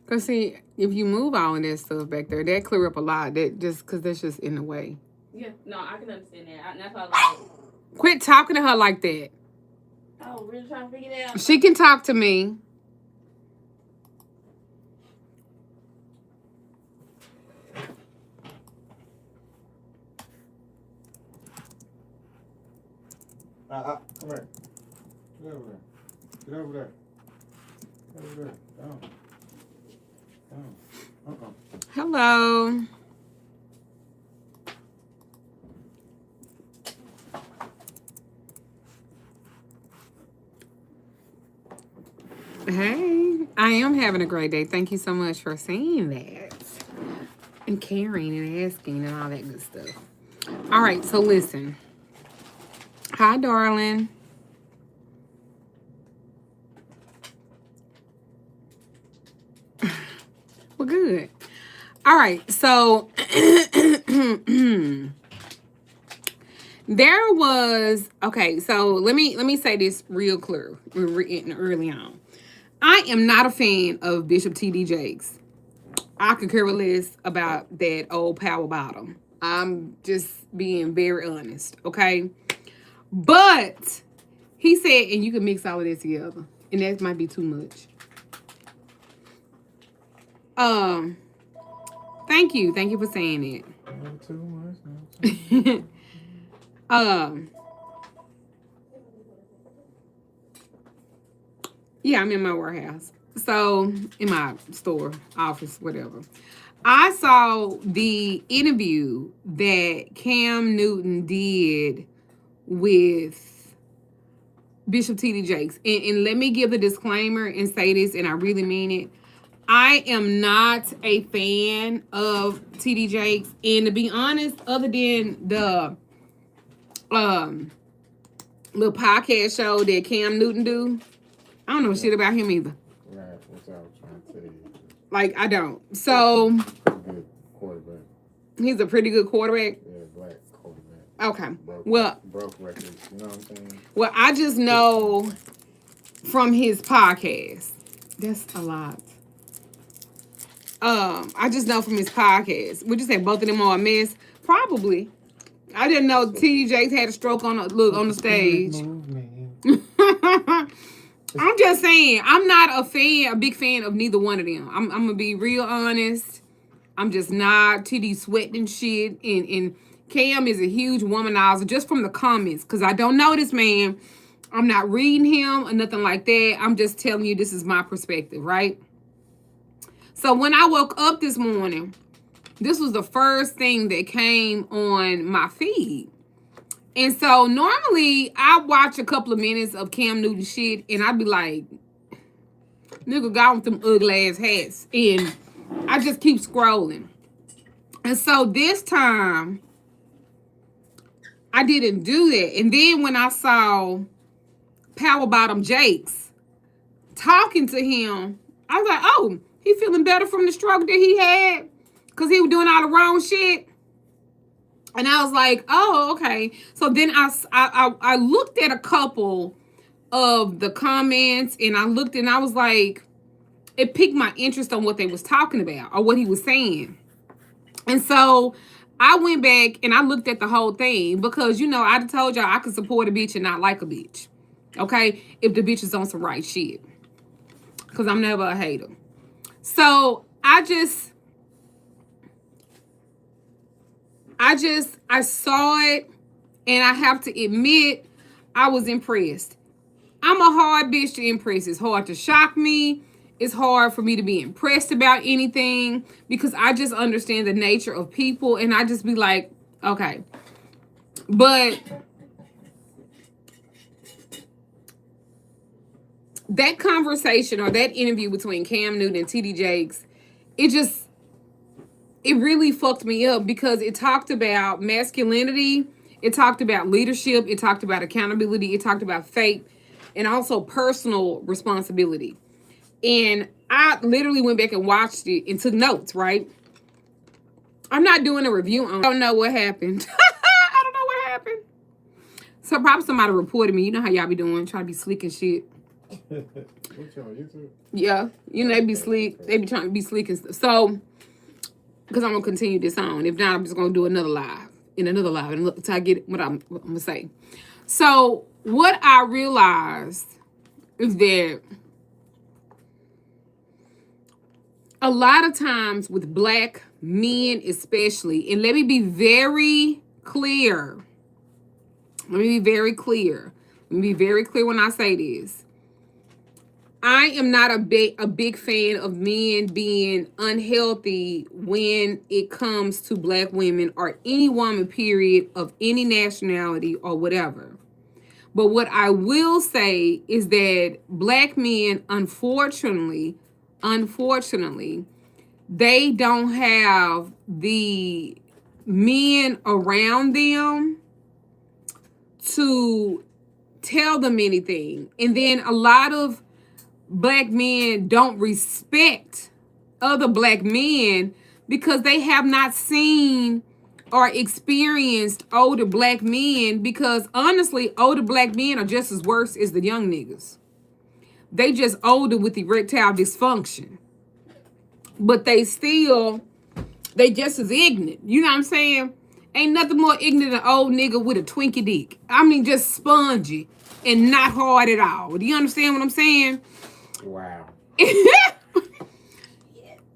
Cause see, if you move all of that stuff back there, that clear up a lot. That just cause that's just in the way. Yeah, no, I can understand that. That's why I was like, quit talking to her like that. Oh, really trying to figure it out? She can talk to me. Come here. Get over there. Get over there. Get over there. Down. Down. Hello. Hey, I am having a great day. Thank you so much for saying that. And caring and asking and all that good stuff. All right, so listen. Hi, darling. Well, good. All right, so there was so let me say this real clear early on. I am not a fan of Bishop T.D. Jakes. I could care less about that old power bottom. I'm just being very honest, okay? But he said, and you can mix all of this together, and that might be too much. Thank you for saying it. Not too much. Yeah, I'm in my warehouse. So, in my store, office, whatever. I saw the interview that Cam Newton did with Bishop T.D. Jakes. And let me give a disclaimer and say this, and I really mean it. I am not a fan of T.D. Jakes. And to be honest, other than the little podcast show that Cam Newton do, I don't know shit about him either. Right, that's what I was trying to tell you. Like, I don't. So, good quarterback. He's a pretty good quarterback? Yeah, black quarterback. Okay. Broke records, you know what I'm saying? Well, I just know from his podcast. That's a lot. I just know from his podcast. Would you say both of them are a mess? Probably. I didn't know T.D. Jakes had a stroke on the stage. I'm just saying, I'm not a big fan of neither one of them. I'm gonna be real honest. I'm just not. TD sweating shit, and Cam is a huge womanizer just from the comments, because I don't know this man. I'm not reading him or nothing like that. I'm just telling you this is my perspective, right? So when I woke up this morning, this was the first thing that came on my feed. And so normally I watch a couple of minutes of Cam Newton shit and I'd be like, nigga got with them ugly ass hats. And I just keep scrolling. And so this time I didn't do that. And then when I saw Power Bottom Jakes talking to him, I was like, oh, he feeling better from the stroke that he had because he was doing all the wrong shit. And I was like, oh, okay. So then I looked at a couple of the comments and I looked and I was like, it piqued my interest on what they was talking about or what he was saying. And so I went back and I looked at the whole thing because, you know, I told y'all I could support a bitch and not like a bitch. Okay? If the bitch is on some right shit. Because I'm never a hater. So I saw it and I have to admit I was impressed. I'm a hard bitch to impress. It's hard to shock me. It's hard for me to be impressed about anything because I just understand the nature of people and I just be like, okay. But that conversation or that interview between Cam Newton and T.D. Jakes, it really fucked me up because it talked about masculinity, it talked about leadership, it talked about accountability, it talked about faith, and also personal responsibility. And I literally went back and watched it and took notes, right? I'm not doing a review on it. I don't know what happened. I don't know what happened. So probably somebody reported me. You know how y'all be doing, trying to be slick and shit. What y'all YouTube? Yeah, you know, they be sleek. They be trying to be sleek and stuff. So, because I'm gonna continue this on. If not, I'm just gonna do another live until I get what I'm gonna say. So, what I realized is that a lot of times with black men, especially, and let me be very clear. Let me be very clear when I say this. I am not a big fan of men being unhealthy when it comes to black women or any woman, period, of any nationality or whatever. But what I will say is that black men, unfortunately, they don't have the men around them to tell them anything. And then a lot of black men don't respect other black men because they have not seen or experienced older black men, because honestly, older black men are just as worse as the young niggas. They just older with erectile dysfunction. But they just as ignorant. You know what I'm saying? Ain't nothing more ignorant than an old nigga with a Twinkie dick. I mean, just spongy and not hard at all. Do you understand what I'm saying? Wow.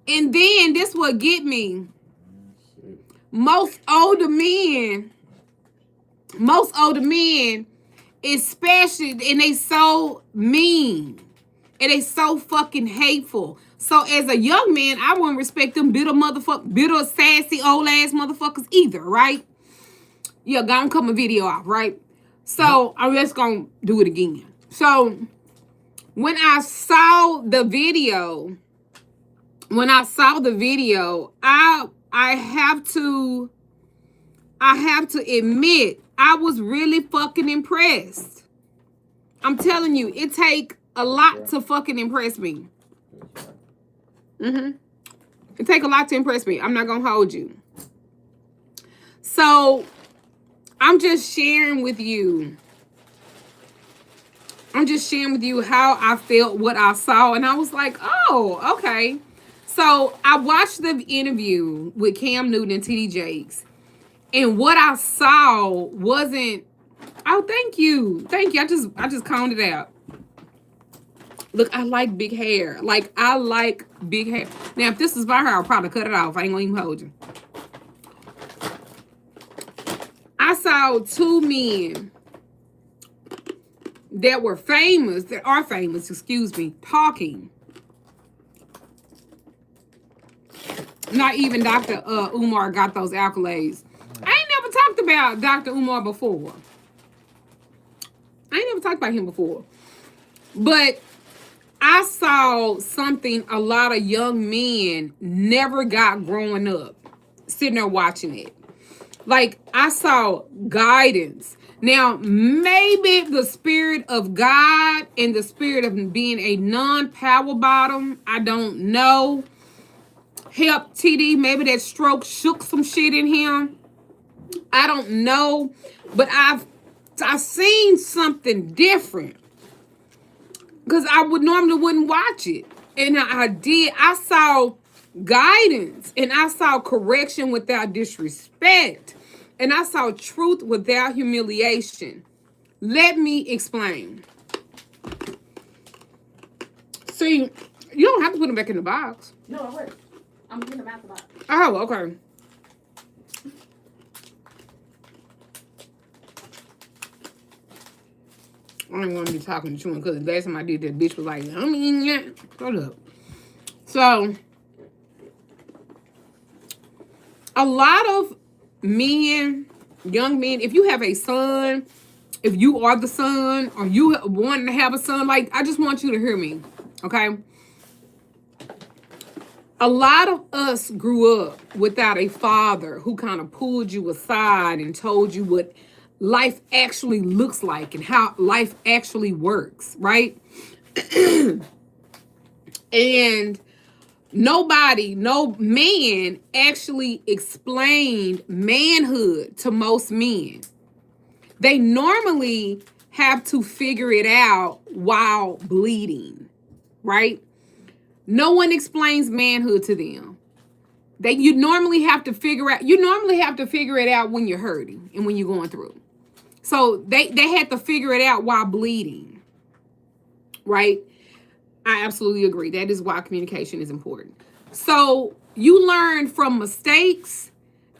And then this what get me. Most older men, especially, and they so mean. And they so fucking hateful. So as a young man, I wouldn't respect them bitter, sassy, old ass motherfuckers either, right? Yeah, gonna cut my video off, right? So I'm just gonna do it again. So when I saw the video, I have to admit, I was really fucking impressed. I'm telling you, it take a lot to fucking impress me. It take a lot to impress me. I'm not gonna hold you. So I'm just sharing with you how I felt, what I saw, and I was like, oh, okay. So I watched the interview with Cam Newton and TD Jakes, and what I saw wasn't. Oh, thank you. I just counted it out. Look, I like big hair. I like big hair. Now, if this is my hair, I'll probably cut it off. I ain't gonna even hold you. I saw two men that are famous, talking. Not even Dr. Umar got those accolades. I ain't never talked about Dr. Umar before. But I saw something a lot of young men never got growing up, sitting there watching it. I saw guidance. Now, maybe the spirit of God and the spirit of being a non-power bottom, I don't know, helped TD. Maybe that stroke shook some shit in him. I don't know. But I've seen something different. Because I wouldn't watch it. And I did. I saw guidance. And I saw correction without disrespect. And I saw truth without humiliation. Let me explain. See, you don't have to put them back in the box. No, I work. I'm getting them out the box. Oh, okay. I don't want to be talking to him because the last time I did that, bitch was like, I'm eating that. Hold up. So, a lot of men, young men, if you have a son, if you are the son, or you want to have a son, I just want you to hear me, okay? A lot of us grew up without a father who kind of pulled you aside and told you what life actually looks like and how life actually works, right? And no man actually explained manhood to most men. They normally have to figure it out while bleeding, right? No one explains manhood to them. You normally have to figure it out when you're hurting and when you're going through. So they had to figure it out while bleeding, right? I absolutely agree. That is why communication is important. So you learn from mistakes.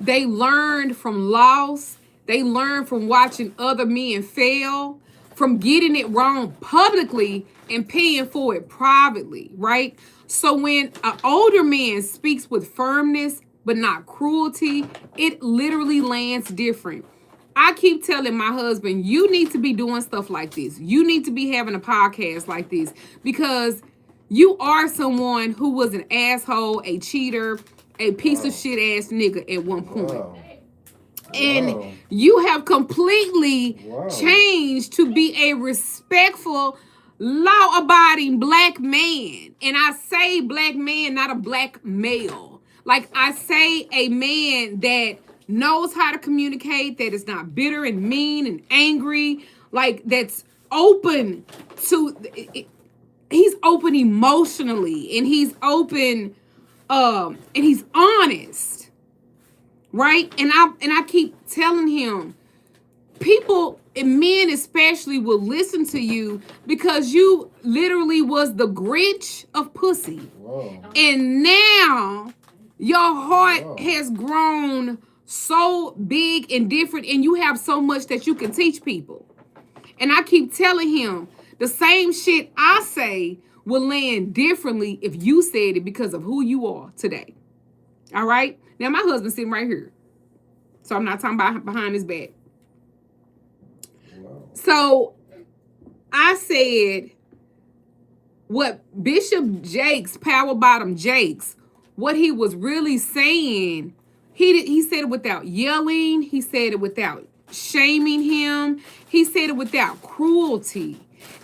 They learned from loss. They learned from watching other men fail, from getting it wrong publicly and paying for it privately, right? So when an older man speaks with firmness but not cruelty, it literally lands different. I keep telling my husband, you need to be doing stuff like this. You need to be having a podcast like this because you are someone who was an asshole, a cheater, a piece of shit ass nigga at one point. Whoa. And Whoa. you have completely Whoa. changed to be a respectful, law-abiding black man. And I say black man, not a black male. Like I say a man that knows how to communicate, that is not bitter and mean and angry, like that's open to, he's open emotionally and he's open, and he's honest, right? And I keep telling him, people, and men especially, will listen to you because you literally was the Grinch of pussy. Whoa. And now your heart Whoa. has grown so big and different, and you have so much that you can teach people. And I keep telling him the same shit I say will land differently if you said it because of who you are today. All right? Now, my husband's sitting right here. So I'm not talking about behind his back. Whoa. So I said what Bishop Jakes, Power Bottom Jakes, what he was really saying, he said it without yelling. He said it without shaming him. He said it without cruelty.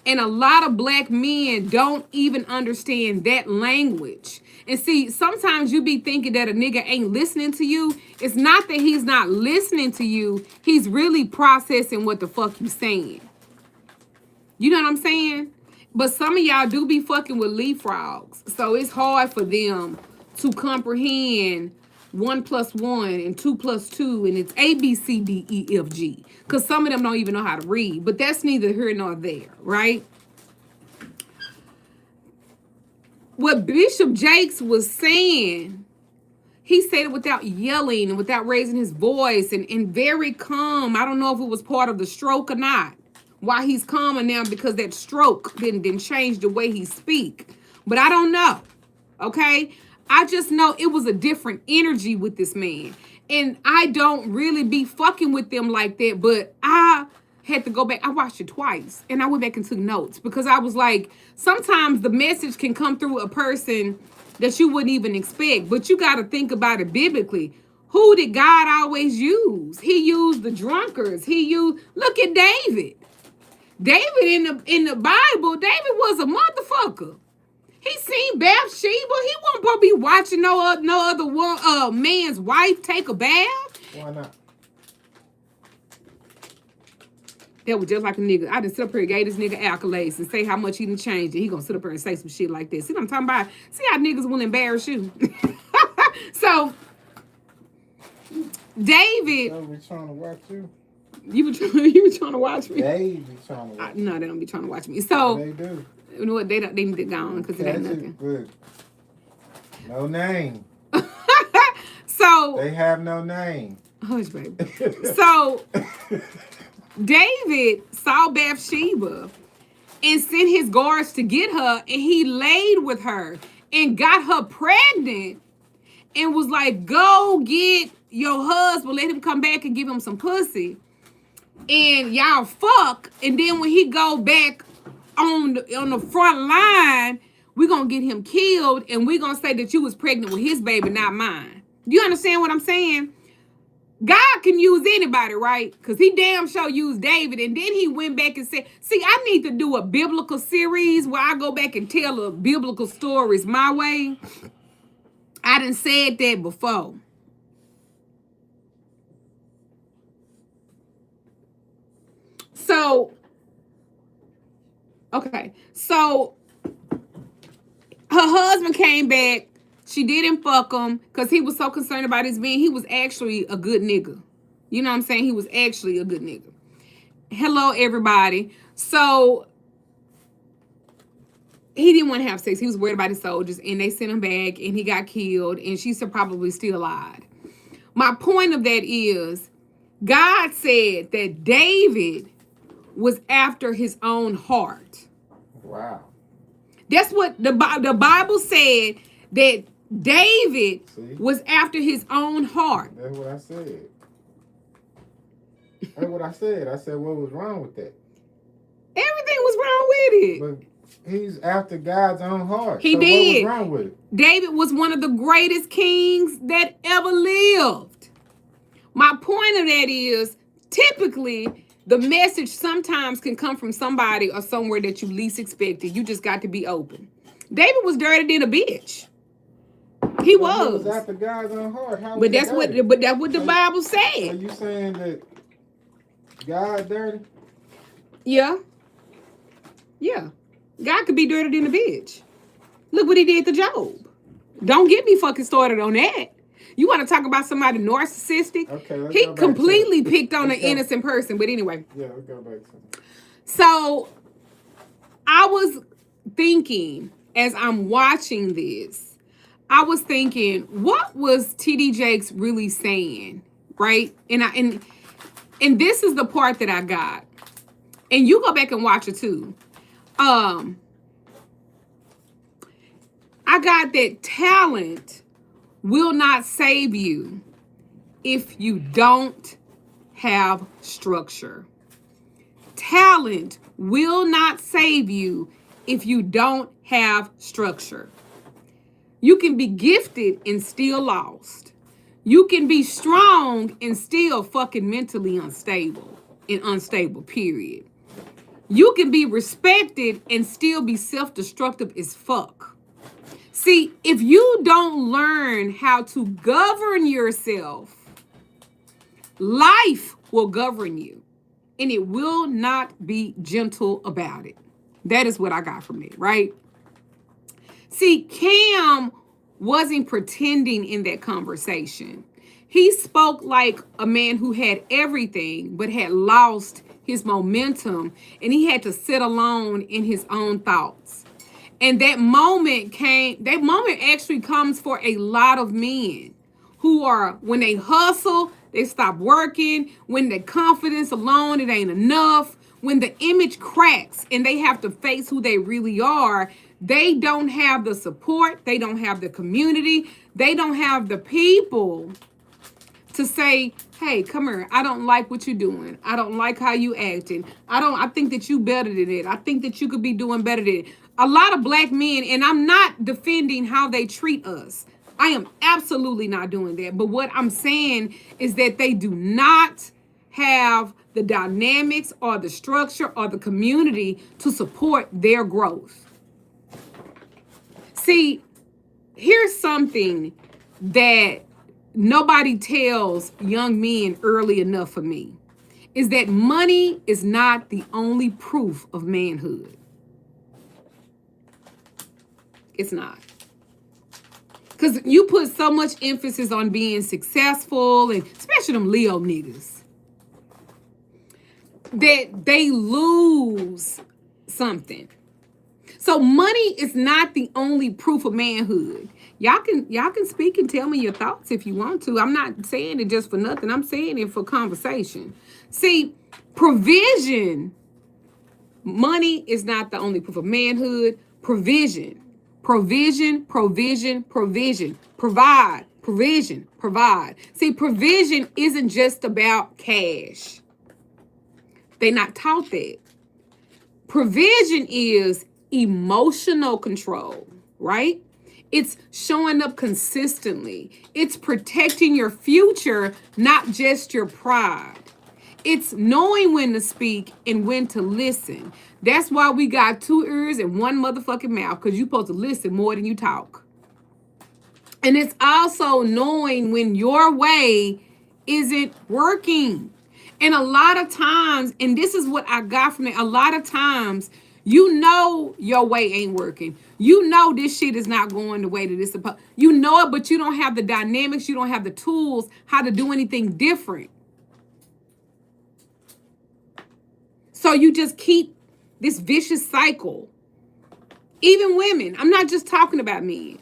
And a lot of black men don't even understand that language. And see, sometimes you be thinking that a nigga ain't listening to you. It's not that he's not listening to you. He's really processing what the fuck you saying. You know what I'm saying? But some of y'all do be fucking with leapfrogs. So it's hard for them to comprehend 1 + 1 and 2 + 2 and it's A, B, C, D, E, F, G. Because some of them don't even know how to read. But that's neither here nor there, right? What Bishop Jakes was saying, he said it without yelling and without raising his voice and very calm. I don't know if it was part of the stroke or not. Why he's calmer now, because that stroke didn't change the way he speak. But I don't know, okay? I just know it was a different energy with this man. And I don't really be fucking with them like that, but I had to go back. I watched it twice and I went back and took notes because I was like, sometimes the message can come through a person that you wouldn't even expect, but you got to think about it biblically. Who did God always use? He used the drunkards. Look at David. David in the Bible, David was a motherfucker. He seen Bathsheba. He wasn't supposed to be watching no other man's wife take a bath. Why not? That was just like a nigga. I done sit up here and gave this nigga accolades and say how much he done changed it. He gonna sit up here and say some shit like this. See what I'm talking about? See how niggas will embarrass you. So, David. They be trying to watch you. You were trying to watch me? They be trying to watch you. No, they don't be trying to watch me. So, They do. you know what? They need to go on because it ain't That's nothing. it. Good. No name. So. They have no name. Hush, baby. So, David saw Bathsheba and sent his guards to get her, and he laid with her and got her pregnant and was like, go get your husband, let him come back and give him some pussy. And y'all fuck, and then when he go back on the front line, we're going to get him killed, and we're going to say that you was pregnant with his baby, not mine. You understand what I'm saying? God can use anybody, right? Because he damn sure used David. And then he went back and said, see, I need to do a biblical series where I go back and tell the biblical stories my way. I done said that before. So Okay. So her husband came back. She didn't fuck him because he was so concerned about his being. He was actually a good nigga. You know what I'm saying? He was actually a good nigga. Hello, everybody. So he didn't want to have sex. He was worried about his soldiers, and they sent him back, and he got killed, and she's probably still alive. My point of that is, God said that David was after his own heart. Wow. That's what the Bible said, that David was after his own heart. That's what I said. That's what I said. I said, what was wrong with that? Everything was wrong with it. But he's after God's own heart. He so did. What was wrong with it? David was one of the greatest kings that ever lived. My point of that is, typically, the message sometimes can come from somebody or somewhere that you least expected. You just got to be open. David was dirty than a bitch. He was. He was after God's own heart. How But that's what the Bible Are said. you saying that God dirty? Yeah. Yeah. God could be dirty than a bitch. Look what he did to Job. Don't get me fucking started on that. You want to talk about somebody narcissistic? Okay, he completely picked on an innocent person. But anyway. Yeah, let's go back to it. So I was thinking, as I'm watching this, I was thinking, what was TD Jakes really saying? Right? And this is the part that I got. And you go back and watch it too. I got that talent will not save you if you don't have structure. Talent will not save you if you don't have structure. You can be gifted and still lost. You can be strong and still fucking mentally unstable, period. You can be respected and still be self-destructive as fuck. See, if you don't learn how to govern yourself, life will govern you, and it will not be gentle about it. That is what I got from it, right? See, Cam wasn't pretending in that conversation. He spoke like a man who had everything, but had lost his momentum, and he had to sit alone in his own thoughts. And that moment actually comes for a lot of men who are, when they hustle, they stop working. When the confidence alone, it ain't enough. When the image cracks and they have to face who they really are, they don't have the support. They don't have the community. They don't have the people to say, hey, come here. I don't like what you're doing. I don't like how you acting. I think that you better than it. I think that you could be doing better than it. A lot of black men, and I'm not defending how they treat us. I am absolutely not doing that. But what I'm saying is that they do not have the dynamics or the structure or the community to support their growth. See, here's something that nobody tells young men early enough for me, is that money is not the only proof of manhood. It's not. Because you put so much emphasis on being successful, and especially them Leo niggas, that they lose something. So money is not the only proof of manhood. Y'all can speak and tell me your thoughts if you want to. I'm not saying it just for nothing. I'm saying it for conversation. See, provision, money is not the only proof of manhood. Provision. Provide, provide. See, provision isn't just about cash. They're not taught that. Provision is emotional control, right? It's showing up consistently. It's protecting your future, not just your pride. It's knowing when to speak and when to listen. That's why we got 2 ears and 1 motherfucking mouth, because you're supposed to listen more than you talk. And it's also knowing when your way isn't working. And a lot of times, and this is what I got from it, a lot of times You know your way ain't working. You know this shit is not going the way that it's supposed. You know it, but you don't have the dynamics. You don't have the tools how to do anything different. So you just keep this vicious cycle. Even women. I'm not just talking about men.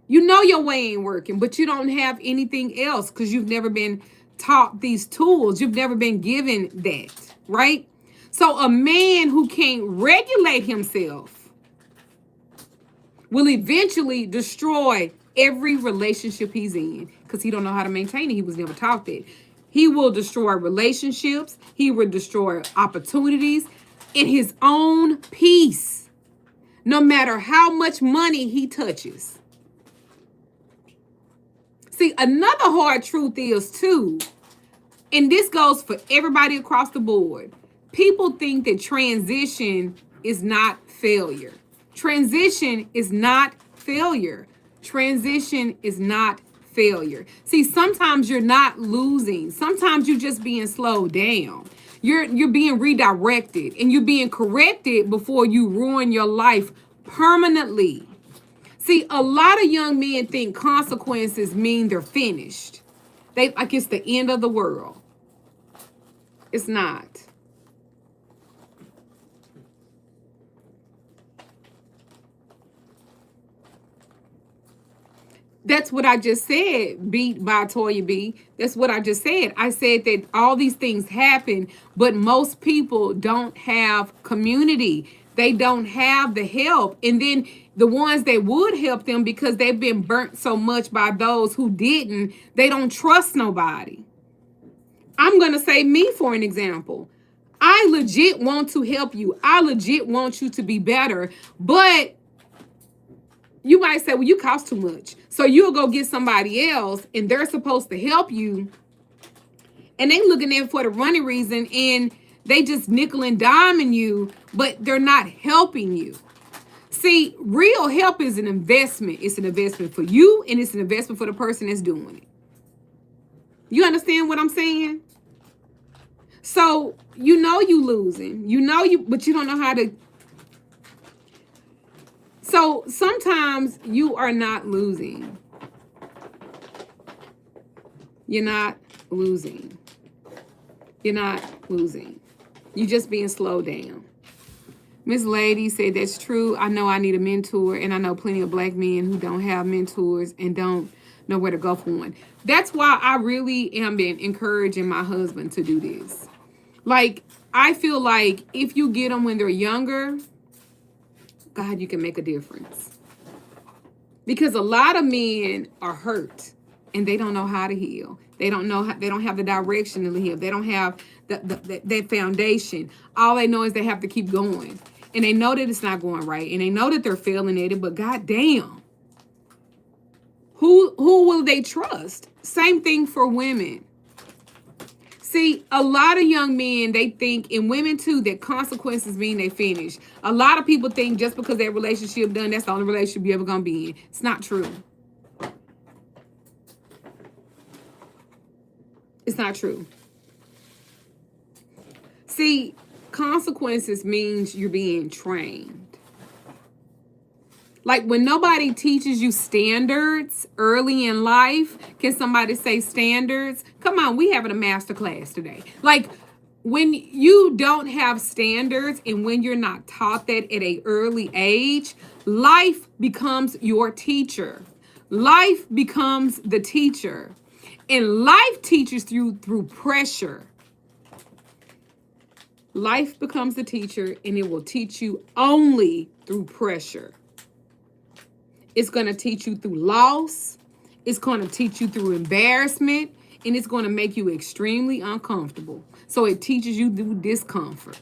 You know your way ain't working, but you don't have anything else because you've never been taught these tools. You've never been given that, right? So a man who can't regulate himself will eventually destroy every relationship he's in because he don't know how to maintain it. He was never taught that. He will destroy relationships. He will destroy opportunities in his own peace, no matter how much money he touches. See, another hard truth is too, and this goes for everybody across the board. People think that transition is not failure. Transition is not failure. Transition is not failure. See, sometimes you're not losing. Sometimes you're just being slowed down. You're being redirected and you're being corrected before you ruin your life permanently. See, a lot of young men think consequences mean they're finished. They like it's the end of the world. It's not. That's what I just said, beat by Toya B. That's what I just said. I said that all these things happen, but most people don't have community. They don't have the help. And then the ones that would help them, because they've been burnt so much by those who didn't, they don't trust nobody. I'm going to say me for an example. I legit want to help you. I legit want you to be better, but you might say, well, you cost too much. So you'll go get somebody else and they're supposed to help you. And they looking there for the running reason and they just nickel and diming you, but they're not helping you. See, real help is an investment. It's an investment for you and it's an investment for the person that's doing it. You understand what I'm saying? So you know you losing. You know you, but you don't know how to. So sometimes you are not losing. You're not losing. You're not losing. You're just being slowed down. Miss Lady said, that's true. I know I need a mentor, and I know plenty of black men who don't have mentors and don't know where to go for one. That's why I really am been encouraging my husband to do this. Like, I feel like if you get them when they're younger, God, you can make a difference. Because a lot of men are hurt and they don't know how to heal. They don't know how, they don't have the direction to heal. They don't have that foundation. All they know is they have to keep going. And they know that it's not going right. And they know that they're failing at it, but God damn. Who will they trust? Same thing for women. See, a lot of young men, they think, and women too, that consequences mean they finish. A lot of people think just because that relationship done, that's the only relationship you're ever going to be in. It's not true. It's not true. See, consequences means you're being trained. Like when nobody teaches you standards early in life, can somebody say standards? Come on, we having a master class today. Like when you don't have standards and when you're not taught that at an early age, life becomes your teacher. Life becomes the teacher. And life teaches you through pressure. Life becomes the teacher and it will teach you only through pressure. It's going to teach you through loss. It's going to teach you through embarrassment. And it's going to make you extremely uncomfortable. So it teaches you through discomfort.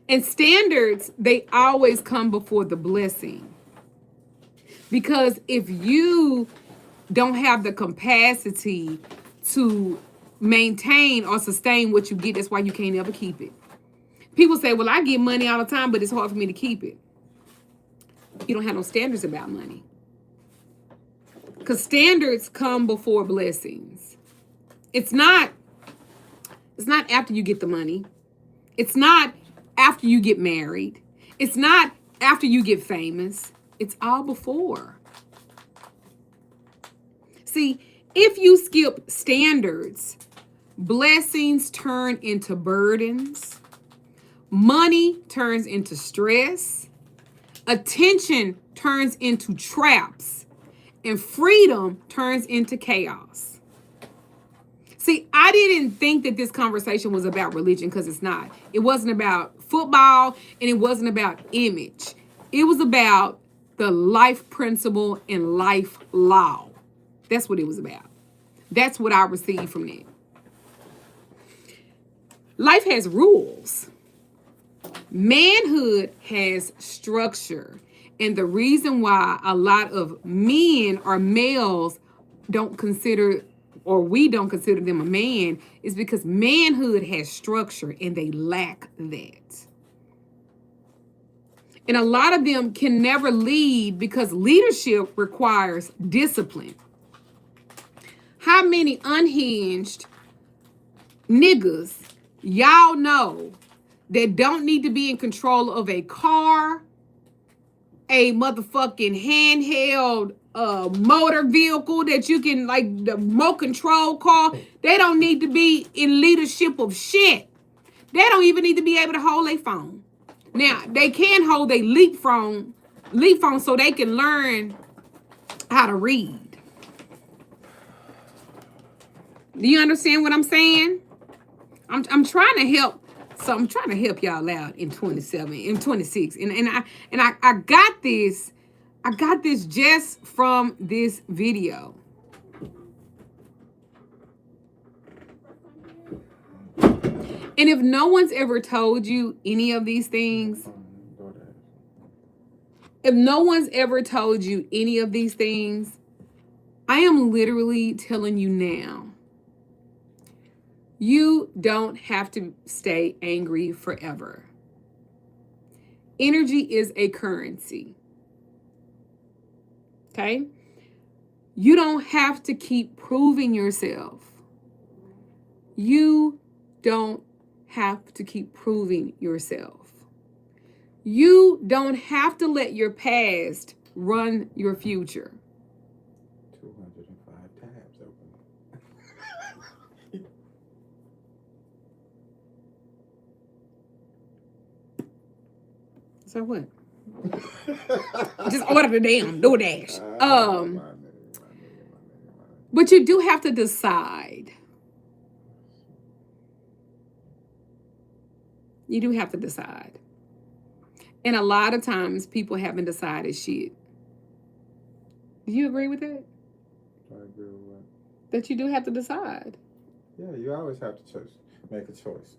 And standards, they always come before the blessing. Because if you don't have the capacity to maintain or sustain what you get, that's why you can't ever keep it. People say, well, I get money all the time, but it's hard for me to keep it. You don't have no standards about money. Because standards come before blessings. It's not after you get the money. It's not after you get married. It's not after you get famous. It's all before. See, if you skip standards, blessings turn into burdens, money turns into stress, attention turns into traps, and freedom turns into chaos. See, I didn't think that this conversation was about religion, because it's not. It wasn't about football, and it wasn't about image. It was about the life principle and life law. That's what it was about. That's what I received from it. Life has rules. Manhood has structure. And the reason why a lot of men or males don't consider, or we don't consider them a man, is because manhood has structure and they lack that. And a lot of them can never lead because leadership requires discipline. How many unhinged niggas y'all know that don't need to be in control of a car, a motherfucking handheld motor vehicle that you can, like the remote control car? They don't need to be in leadership of shit. They don't even need to be able to hold a phone. Now, they can hold a leap phone so they can learn how to read. Do you understand what I'm saying? I'm trying to help. So I'm trying to help y'all out in 26. And I got this. I got this just from this video. And if no one's ever told you any of these things, I am literally telling you now. You don't have to stay angry forever. Energy is a currency. Okay? You don't have to keep proving yourself. You don't have to keep proving yourself. You don't have to let your past run your future. 205 tabs open. So what? Just order the damn DoorDash. But you do have to decide. You do have to decide. And a lot of times people haven't decided shit. Do you agree with that? I agree with what? That you do have to decide. Yeah, you always have to make a choice.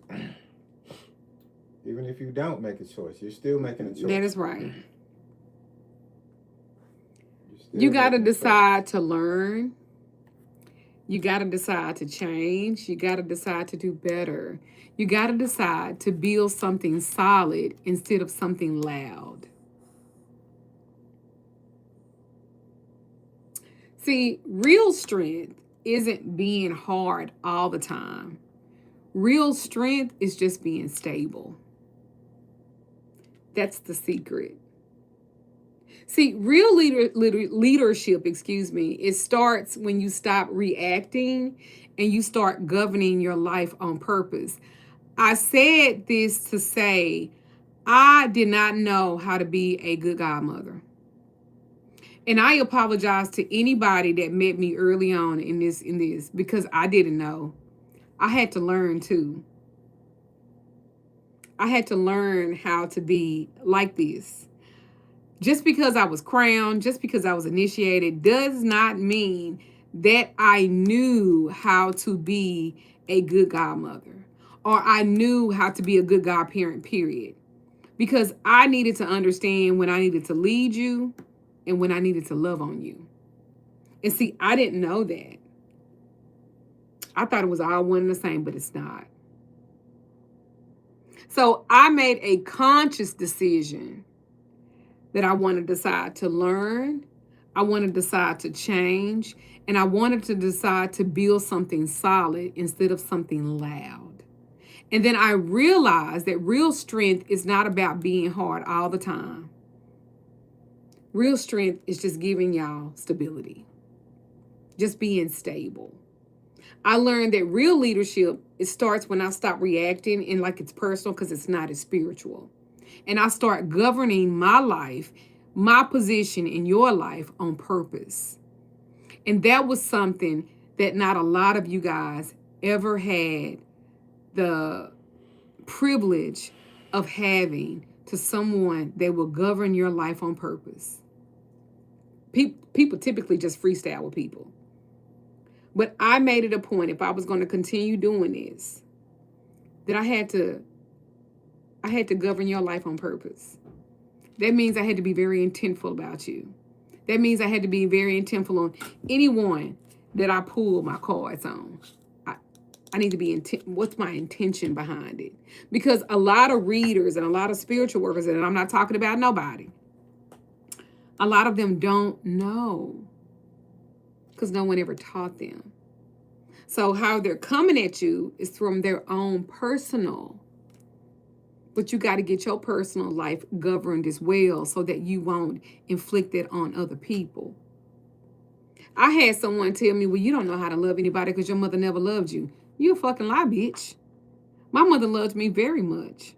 Even if you don't make a choice, you're still making a choice. That is right. You got to decide to learn. You got to decide to change. You got to decide to do better. You got to decide to build something solid instead of something loud. See, real strength isn't being hard all the time. Real strength is just being stable. That's the secret. See, real leadership, it starts when you stop reacting and you start governing your life on purpose. I said this to say, I did not know how to be a good godmother. And I apologize to anybody that met me early on in this because I didn't know. I had to learn too. I had to learn how to be like this. Just because I was crowned, just because I was initiated, does not mean that I knew how to be a good godmother or I knew how to be a good godparent, period. Because I needed to understand when I needed to lead you and when I needed to love on you. And see, I didn't know that. I thought it was all one and the same, but it's not. So I made a conscious decision that I want to decide to learn, I want to decide to change, and I wanted to decide to build something solid instead of something loud. And then I realized that real strength is not about being hard all the time. Real strength is just giving y'all stability, just being stable. I learned that real leadership, it starts when I stop reacting and like it's personal because it's not as spiritual. And I start governing my life, my position in your life on purpose. And that was something that not a lot of you guys ever had the privilege of having, to someone that will govern your life on purpose. People typically just freestyle with people. But I made it a point, if I was going to continue doing this, that I had to govern your life on purpose. That means I had to be very intentful about you. That means I had to be very intentful on anyone that I pull my cards on. I need to be what's my intention behind it? Because a lot of readers and a lot of spiritual workers, and I'm not talking about nobody, a lot of them don't know because no one ever taught them. So how they're coming at you is from their own personal. But you got to get your personal life governed as well so that you won't inflict it on other people. I had someone tell me, well, you don't know how to love anybody because your mother never loved you. You a fucking lie, bitch. My mother loved me very much.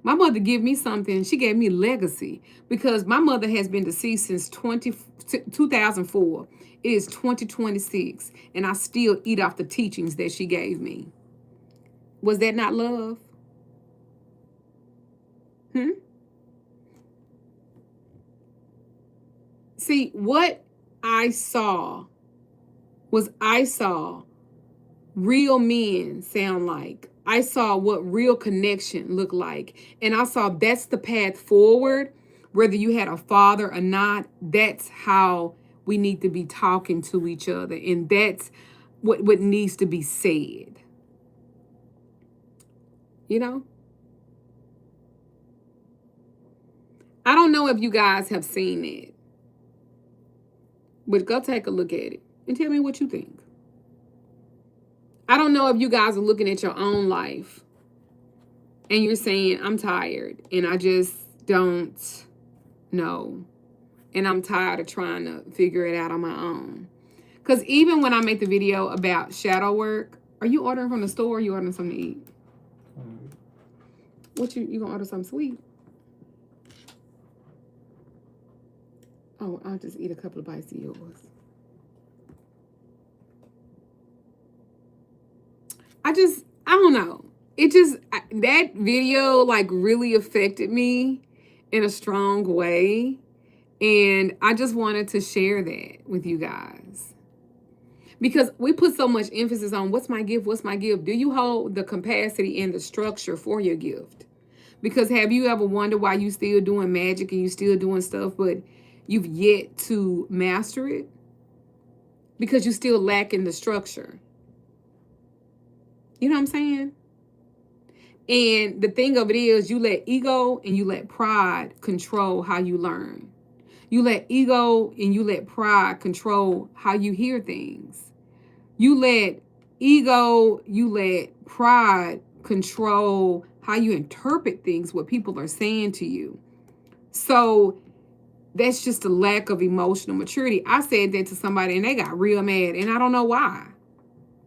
My mother gave me something. She gave me legacy because my mother has been deceased since 2004. It is 2026, and I still eat off the teachings that she gave me. Was that not love? See, what I saw real men sound like. I saw what real connection looked like. And I saw that's the path forward. Whether you had a father or not, that's how we need to be talking to each other. And that's what needs to be said. You know? I don't know if you guys have seen it. But go take a look at it and tell me what you think. I don't know if you guys are looking at your own life and you're saying, I'm tired and I just don't know. And I'm tired of trying to figure it out on my own. Because even when I make the video about shadow work, are you ordering from the store or are you ordering something to eat? What you gonna order something sweet? Oh, I'll just eat a couple of bites of yours. I don't know. That video like really affected me in a strong way. And I just wanted to share that with you guys. Because we put so much emphasis on what's my gift, what's my gift. Do you hold the capacity and the structure for your gift? Because have you ever wondered why you still doing magic and you still doing stuff, but you've yet to master it? Because you still lack in the structure. You know what I'm saying? And the thing of it is, you let ego and you let pride control how you learn. You let ego and you let pride control how you hear things. You let ego, you let pride control how you interpret things, what people are saying to you. So that's just a lack of emotional maturity. I said that to somebody and they got real mad, and I don't know why,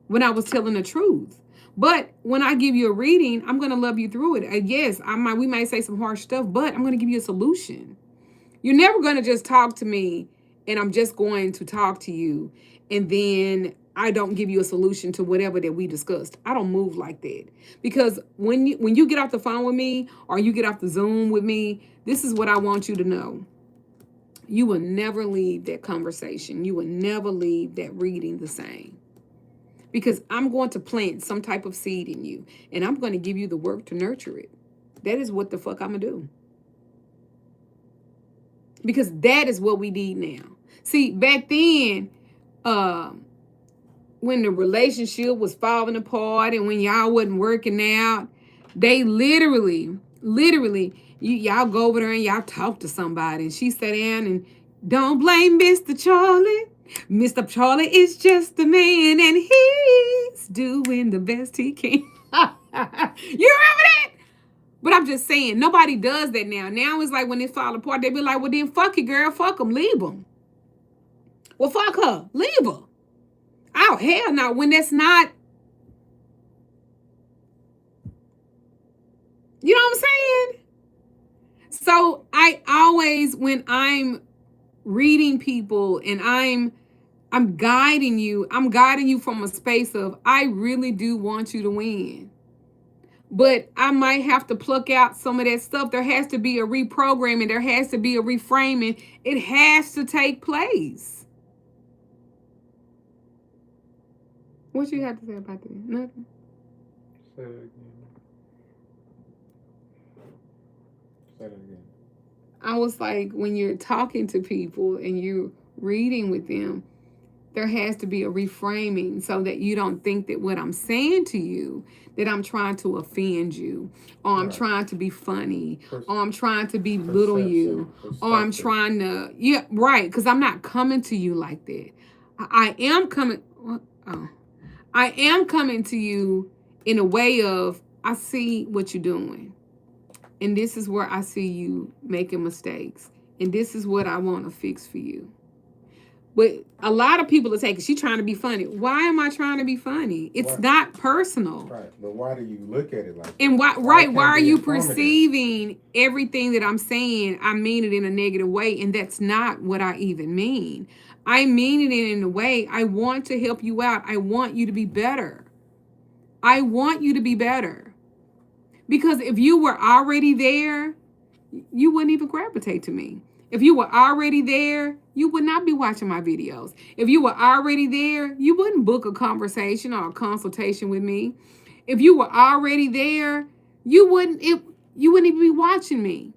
when I was telling the truth. But when I give you a reading, I'm going to love you through it. Yes, we might say some harsh stuff, but I'm going to give you a solution. You're never going to just talk to me and I'm just going to talk to you and then I don't give you a solution to whatever that we discussed. I don't move like that. Because when you get off the phone with me or you get off the Zoom with me, this is what I want you to know. You will never leave that conversation. You will never leave that reading the same. Because I'm going to plant some type of seed in you. And I'm going to give you the work to nurture it. That is what the fuck I'm going to do. Because that is what we need now. See, back then, when the relationship was falling apart and when y'all wasn't working out, they literally, y'all go over there and y'all talk to somebody. And she sat down and, don't blame Mr. Charlie. Mr. Charlie is just a man and he's doing the best he can. remember that? But I'm just saying, nobody does that now. Now it's like when it fall apart, they be like, well, then fuck it, girl. Fuck them. Leave them. Well, fuck her. Leave her. Oh, hell no. When that's not, you know what I'm saying? So I always, when I'm reading people and I'm guiding you from a space of, I really do want you to win. But I might have to pluck out some of that stuff. There has to be a reprogramming. There has to be a reframing. It has to take place. What you have to say about that? Nothing? Say it again. Say it again. I was like, when you're talking to people and you're reading with them, there has to be a reframing so that you don't think that what I'm saying to you, that I'm trying to offend you, or I'm trying to be funny, or I'm trying to belittle you, or I'm trying to, yeah, right, because I'm not coming to you like that. I am coming to you in a way of, I see what you're doing, and this is where I see you making mistakes, and this is what I want to fix for you. But a lot of people are taking, she's trying to be funny. Why am I trying to be funny? It's not personal. Right. But why do you look at it like that? And why are you perceiving everything that I'm saying? I mean it in a negative way. And that's not what I even mean. I mean it in a way, I want to help you out. I want you to be better. I want you to be better. Because if you were already there, you wouldn't even gravitate to me. If you were already there, you would not be watching my videos. If you were already there, you wouldn't book a conversation or a consultation with me. If you were already there, you wouldn't even be watching me.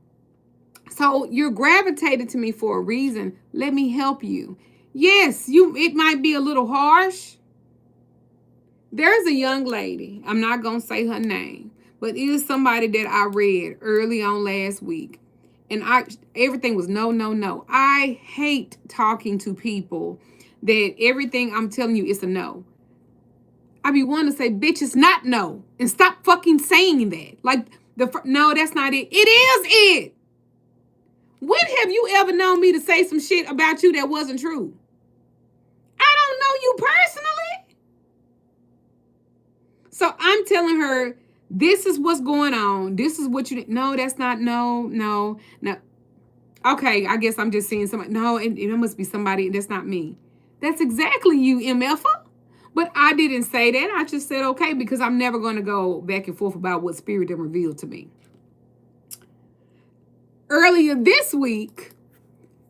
So you're gravitated to me for a reason. Let me help you. Yes, it might be a little harsh. There's a young lady, I'm not going to say her name, but it is somebody that I read early on last week. And everything was no. I hate talking to people that everything I'm telling you is a no. I be wanting to say, bitch, it's not no. And stop fucking saying that. Like, no, that's not it. It is it. When have you ever known me to say some shit about you that wasn't true? I don't know you personally. So I'm telling her, this is what's going on. This is what you... No, that's not... No. Okay, I guess I'm just seeing somebody. No, it must be somebody. That's not me. That's exactly you, MFA. But I didn't say that. I just said, okay, because I'm never going to go back and forth about what spirit done revealed to me. Earlier this week,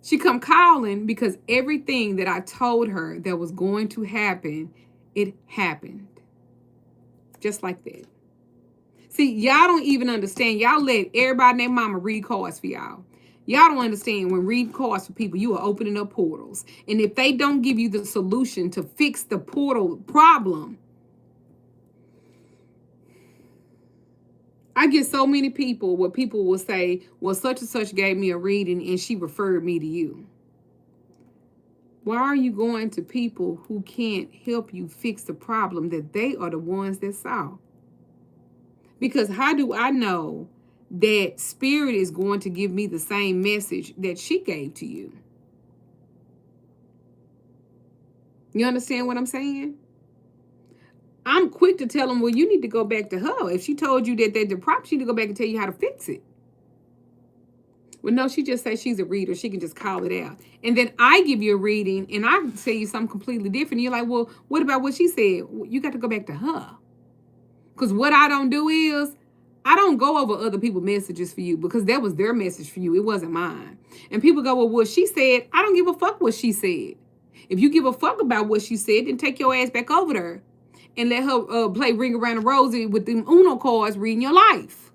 she come calling because everything that I told her that was going to happen, it happened. Just like that. See, y'all don't even understand. Y'all let everybody and their mama read cards for y'all. Y'all don't understand when reading cards for people, you are opening up portals. And if they don't give you the solution to fix the portal problem, I get so many people where people will say, well, such and such gave me a reading and she referred me to you. Why are you going to people who can't help you fix the problem that they are the ones that saw? Because how do I know that spirit is going to give me the same message that she gave to you? You understand what I'm saying? I'm quick to tell them, well, you need to go back to her. If she told you that they're the prop, she need to go back and tell you how to fix it. Well, no, she just says she's a reader. She can just call it out. And then I give you a reading and I tell you something completely different. You're like, well, what about what she said? You got to go back to her. Because what I don't do is, I don't go over other people's messages for you because that was their message for you. It wasn't mine. And people go, well, what she said, I don't give a fuck what she said. If you give a fuck about what she said, then take your ass back over there and let her play Ring Around the Rosie with them Uno cards reading your life.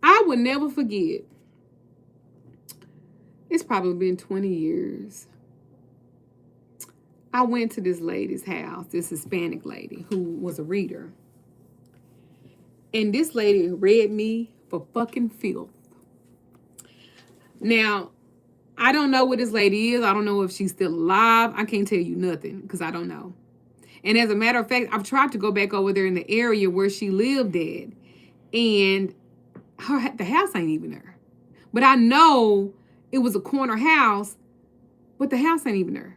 I will never forget. It's probably been 20 years. I went to this lady's house, this Hispanic lady who was a reader. And this lady read me for fucking filth. Now, I don't know what this lady is. I don't know if she's still alive. I can't tell you nothing because I don't know. And as a matter of fact, I've tried to go back over there in the area where she lived at, and the house ain't even there. But I know it was a corner house, but the house ain't even there.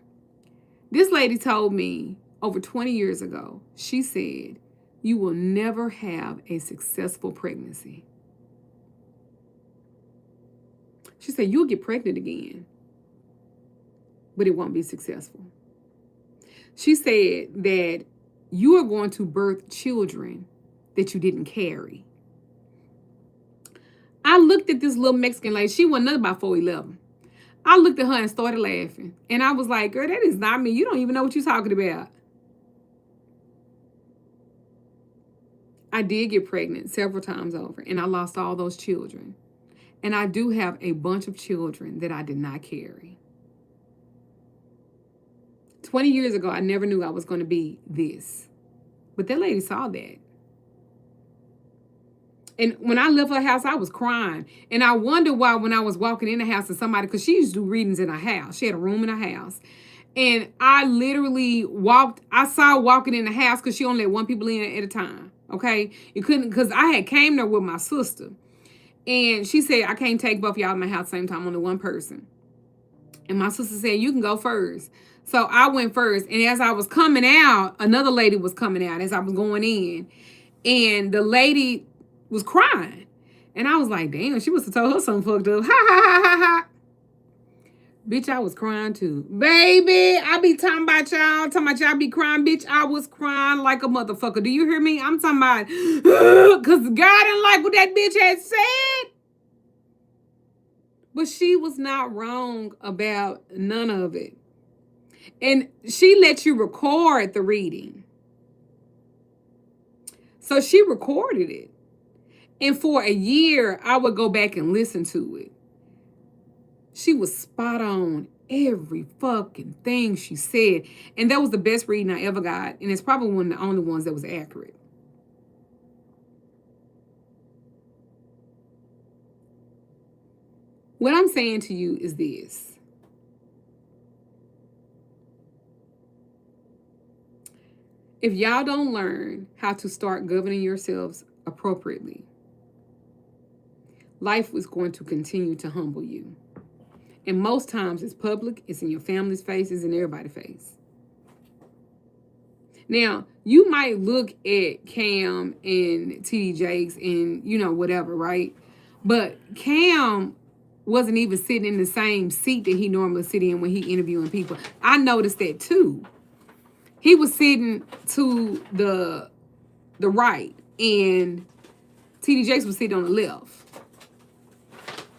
This lady told me over 20 years ago, she said, you will never have a successful pregnancy. She said, you'll get pregnant again, but it won't be successful. She said that you are going to birth children that you didn't carry. I looked at this little Mexican lady. She wasn't nothing about 4'11". I looked at her and started laughing. And I was like, girl, that is not me. You don't even know what you're talking about. I did get pregnant several times over, and I lost all those children. And I do have a bunch of children that I did not carry. 20 years ago, I never knew I was going to be this. But that lady saw that. And when I left her house, I was crying. And I wonder why when I was walking in the house of somebody, because she used to do readings in her house. She had a room in her house. And I literally I saw her walking in the house because she only let one people in at a time. Okay? You couldn't, because I had came there with my sister. And she said, I can't take both y'all in my house at the same time, only one person. And my sister said, you can go first. So I went first. And as I was coming out, another lady was coming out as I was going in. And the lady was crying. And I was like, damn, she must have told her something fucked up. Ha, ha, ha, ha, ha. Bitch, I was crying too. Baby, I be talking about y'all be crying. Bitch, I was crying like a motherfucker. Do you hear me? I'm talking about, because God didn't like what that bitch had said. But she was not wrong about none of it. And she let you record the reading. So she recorded it. And for a year, I would go back and listen to it. She was spot on every fucking thing she said. And that was the best reading I ever got. And it's probably one of the only ones that was accurate. What I'm saying to you is this. If y'all don't learn how to start governing yourselves appropriately, life is going to continue to humble you. And most times it's public, it's in your family's face, it's in everybody's face. Now, you might look at Cam and TD Jakes and, whatever, right? But Cam wasn't even sitting in the same seat that he normally sit in when he interviewing people. I noticed that too. He was sitting to the right, and TD Jakes was sitting on the left.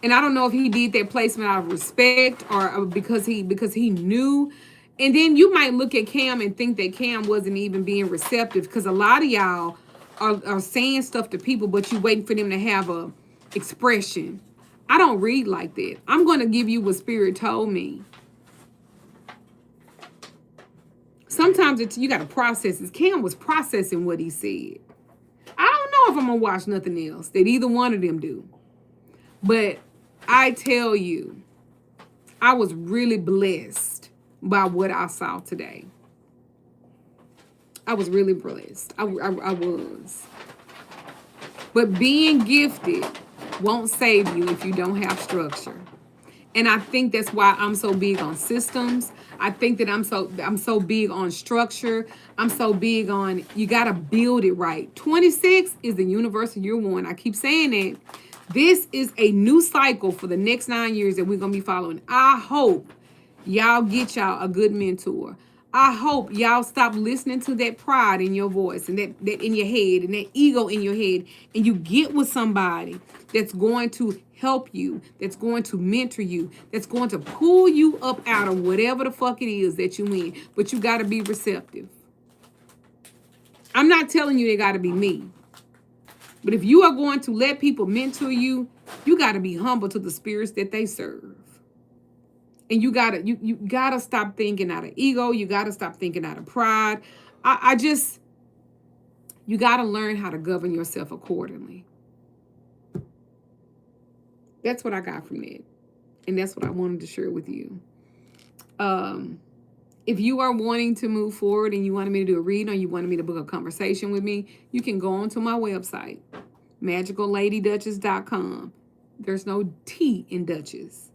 And I don't know if he did that placement out of respect or because he knew. And then you might look at Cam and think that Cam wasn't even being receptive, because a lot of y'all are saying stuff to people, but you waiting for them to have a expression. I don't read like that. I'm going to give you what Spirit told me. Sometimes you got to process it. Cam was processing what he said. I don't know if I'm going to watch nothing else that either one of them do. But I tell you, I was really blessed by what I saw today. I was really blessed. I was. But being gifted won't save you if you don't have structure. And I think that's why I'm so big on systems. I think that I'm so big on structure. I'm so big on, you got to build it right. 26 is the universal year one. I keep saying that. This is a new cycle for the next 9 years that we're going to be following. I hope y'all get y'all a good mentor. I hope y'all stop listening to that pride in your voice and that in your head and that ego in your head, and you get with somebody that's going to help you, that's going to mentor you, that's going to pull you up out of whatever the fuck it is that you in. But you got to be receptive. I'm not telling you they got to be me. But if you are going to let people mentor you, you got to be humble to the spirits that they serve. And you gotta stop thinking out of ego. You gotta stop thinking out of pride. You gotta learn how to govern yourself accordingly. That's what I got from that. And that's what I wanted to share with you. If you are wanting to move forward and you wanted me to do a read or you wanted me to book a conversation with me, you can go onto my website, MagicalLadyDuchess.com. There's no T in Duchess.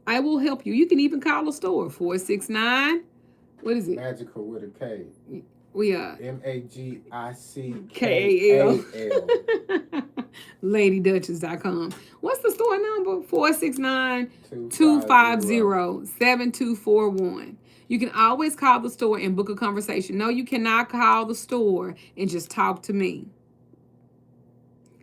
I will help you. You can even call the store, 469. What is it? Magickal with a K. We are Magickal. LadyDuchess.com. What's the store number? 469-250-7241. You can always call the store and book a conversation. No, you cannot call the store and just talk to me.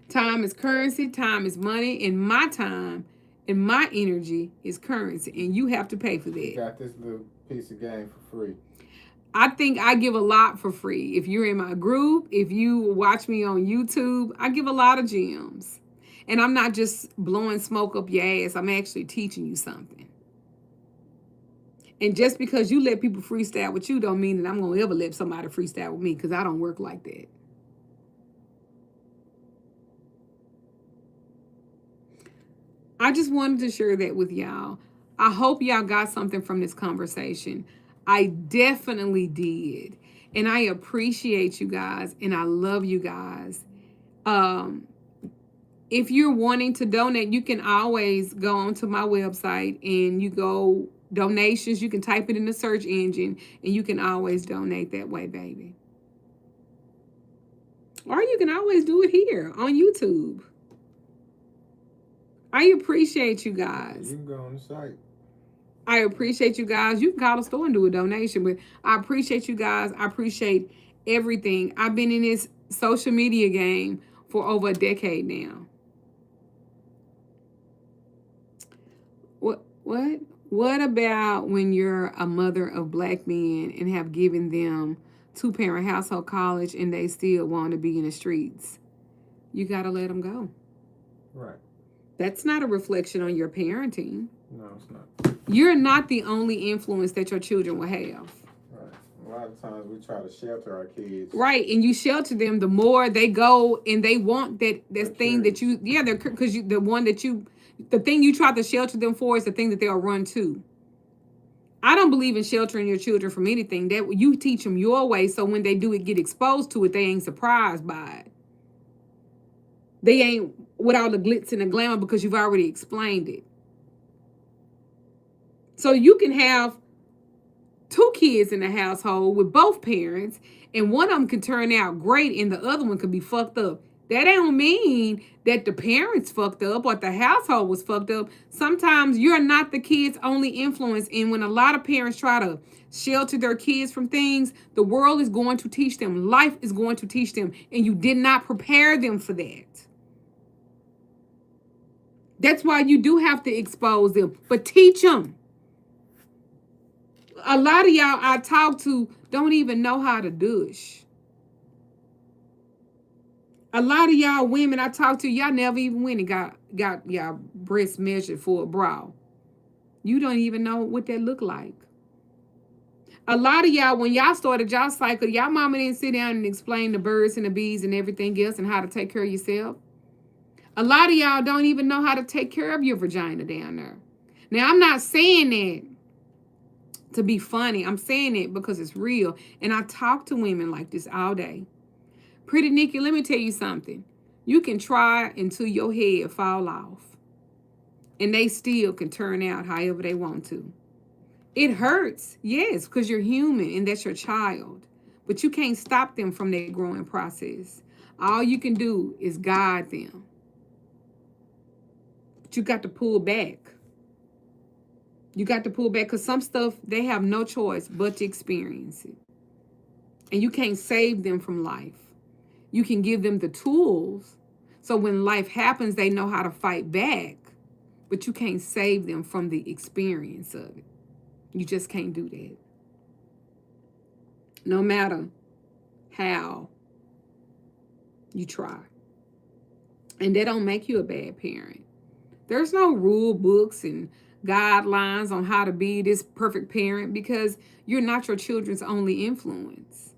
Time is currency, time is money, and my time and my energy is currency, and you have to pay for that. You got this little piece of game for free. I think I give a lot for free. If you're in my group, if you watch me on YouTube, I give a lot of gems. And I'm not just blowing smoke up your ass. I'm actually teaching you something. And just because you let people freestyle with you don't mean that I'm going to ever let somebody freestyle with me, because I don't work like that. I just wanted to share that with y'all. I hope y'all got something from this conversation. I definitely did. And I appreciate you guys and I love you guys. If you're wanting to donate, you can always go onto my website and you go donations. You can type it in the search engine and you can always donate that way, baby. Or you can always do it here on YouTube. I appreciate you guys. You can go on the site. I appreciate you guys. You can call the store and do a donation, but I appreciate you guys. I appreciate everything. I've been in this social media game for over a decade now. What about when you're a mother of black men and have given them 2-parent household college and they still want to be in the streets? You got to let them go. Right. That's not a reflection on your parenting. No, it's not. You're not the only influence that your children will have. Right. A lot of times we try to shelter our kids. Right, and you shelter them. The more they go and they want that thing that you, because the thing you try to shelter them for is the thing that they'll run to. I don't believe in sheltering your children from anything. That you teach them your way, so when they do it, get exposed to it, they ain't surprised by it. They ain't with all the glitz and the glamour because you've already explained it. So you can have 2 kids in the household with both parents, and one of them can turn out great and the other one could be fucked up. That don't mean that the parents fucked up or the household was fucked up. Sometimes you're not the kid's only influence, and when a lot of parents try to shelter their kids from things, the world is going to teach them. Life is going to teach them, and you did not prepare them for that. That's why you do have to expose them, but teach them. A lot of y'all I talk to don't even know how to douche. A lot of y'all women I talk to, y'all never even went and got y'all breast measured for a bra. You don't even know what that look like. A lot of y'all, when y'all started y'all cycle, y'all mama didn't sit down and explain the birds and the bees and everything else and how to take care of yourself. A lot of y'all don't even know how to take care of your vagina down there. Now, I'm not saying that to be funny. I'm saying it because it's real. And I talk to women like this all day. Pretty Nikki, let me tell you something. You can try until your head fall off. And they still can turn out however they want to. It hurts, yes, because you're human and that's your child. But you can't stop them from their growing process. All you can do is guide them. But you got to pull back. You got to pull back because some stuff, they have no choice but to experience it. And you can't save them from life. You can give them the tools so when life happens, they know how to fight back. But you can't save them from the experience of it. You just can't do that. No matter how you try. And that don't make you a bad parent. There's no rule books and guidelines on how to be this perfect parent because you're not your children's only influence.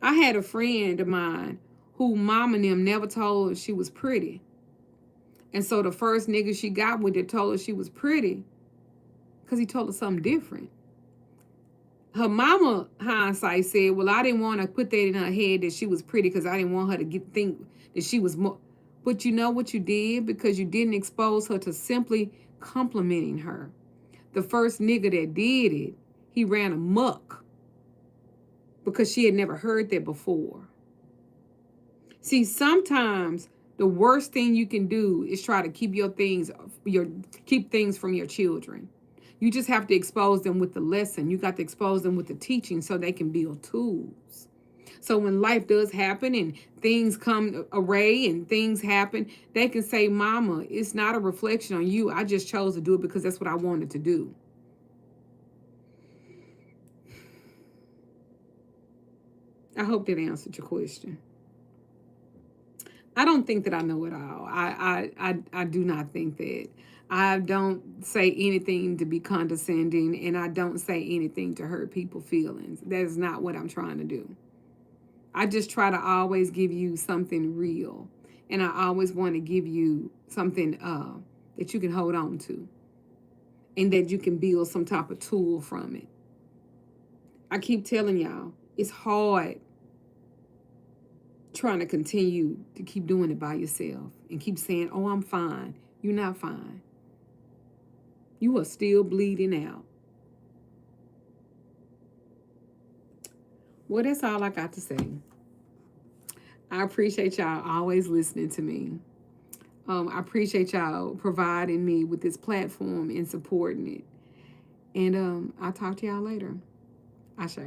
I had a friend of mine who who mom and them never told her she was pretty. And so the first nigga she got with that told her she was pretty, because he told her something different. Her mama, hindsight, said, well, I didn't want to put that in her head that she was pretty because I didn't want her to think that she was more. But you know what you did? Because you didn't expose her to simply complimenting her. The first nigga that did it, he ran amok because she had never heard that before. See, sometimes the worst thing you can do is try to keep keep things from your children. You just have to expose them with the lesson. You got to expose them with the teaching so they can build tools. So when life does happen and things come array and things happen, they can say, Mama, it's not a reflection on you. I just chose to do it because that's what I wanted to do. I hope that answered your question. I don't think that I know it all. I do not think that. I don't say anything to be condescending, and I don't say anything to hurt people's feelings. That is not what I'm trying to do. I just try to always give you something real, and I always want to give you something that you can hold on to, and that you can build some type of tool from it. I keep telling y'all, it's hard trying to continue to keep doing it by yourself and keep saying, oh, I'm fine. You're not fine. You are still bleeding out. Well, that's all I got to say. I appreciate y'all always listening to me. I appreciate y'all providing me with this platform and supporting it. And I'll talk to y'all later. Ashe.